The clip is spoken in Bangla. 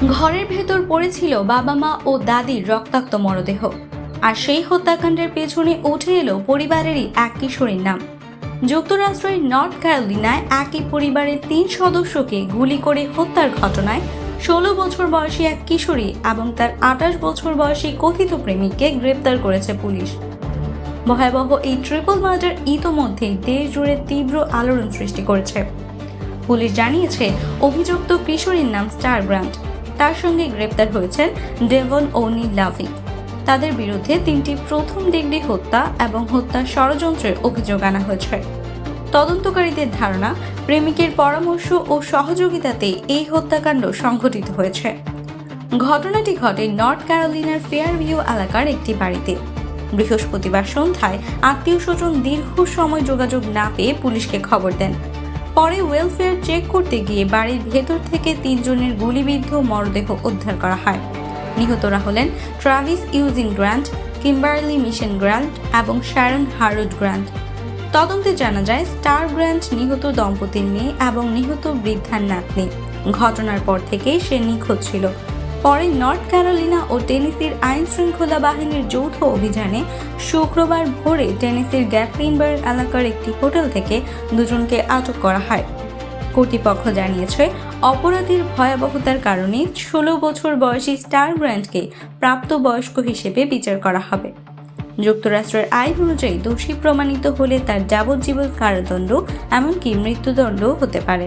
ঘরের ভেতর পড়েছিল বাবা মা ও দাদির রক্তাক্ত মরদেহ। আর সেই হত্যাকাণ্ডের পেছনে উঠে এলো পরিবারেরই এক কিশোরীর নাম। যুক্তরাষ্ট্রের নর্থ ক্যারোলিনায় একই পরিবারের 3 সদস্যকে গুলি করে হত্যার ঘটনায় 16 বছর বয়সী এক কিশোরী এবং তার 28 বছর বয়সী কথিত প্রেমিককে গ্রেপ্তার করেছে পুলিশ। ভয়াবহ এই ট্রিপল মার্ডার ইতোমধ্যেই দেশ জুড়ে তীব্র আলোড়ন সৃষ্টি করেছে। পুলিশ জানিয়েছে অভিযুক্ত কিশোরীর নাম স্টার গ্র্যান্ট। তার সঙ্গে গ্রেপ্তার হয়েছেন ডেভন ও'নিল লাভি। তাদের বিরুদ্ধে 3টি প্রথম ডিগ্রি হত্যা এবং হত্যা ষড়যন্ত্রের অভিযোগ আনা হয়েছে। তদন্তকারীদের ধারণা, প্রেমিকের পরামর্শ ও সহযোগিতাতে এই হত্যাকাণ্ড সংঘটিত হয়েছে। ঘটনাটি ঘটে নর্থ ক্যারোলিনার ফেয়ারভিউ এলাকার একটি বাড়িতে। বৃহস্পতিবার সন্ধ্যায় আত্মীয় স্বজন দীর্ঘ সময় যোগাযোগ না পেয়ে পুলিশকে খবর দেন। পরে ওয়েলফেয়ার চেক করতে গিয়ে বাড়ির ভেতর থেকে 3 জনের গুলিবিদ্ধ মরদেহ উদ্ধার করা হয়। নিহতরা হলেন Travis Eugene grant, Kimberley মিশেন grant এবং শ্যারন হারুড গ্র্যান্ট। তদন্তে জানা যায় স্টার গ্র্যান্ট নিহত দম্পতির মেয়ে এবং নিহত বৃদ্ধার নাতনি। ঘটনার পর থেকেই সে নিখোঁজ ছিল। পরে নর্থ ক্যারোলিনা ও টেনেসির আইন শৃঙ্খলা বাহিনীর যৌথ অভিযানে শুক্রবার ভোরে টেনেসির গ্যাটলিনবার্গ এলাকার একটি হোটেল থেকে 2 জনকে আটক করা হয়। কর্তৃপক্ষ জানিয়েছে অপরাধীর ভয়াবহতার কারণে 16 বছর বয়সী স্টার গ্র্যান্টকে প্রাপ্তবয়স্ক হিসেবে বিচার করা হবে। যুক্তরাষ্ট্রের আইন অনুযায়ী দোষী প্রমাণিত হলে তার যাবজ্জীবন কারাদণ্ড এমনকি মৃত্যুদণ্ডও হতে পারে।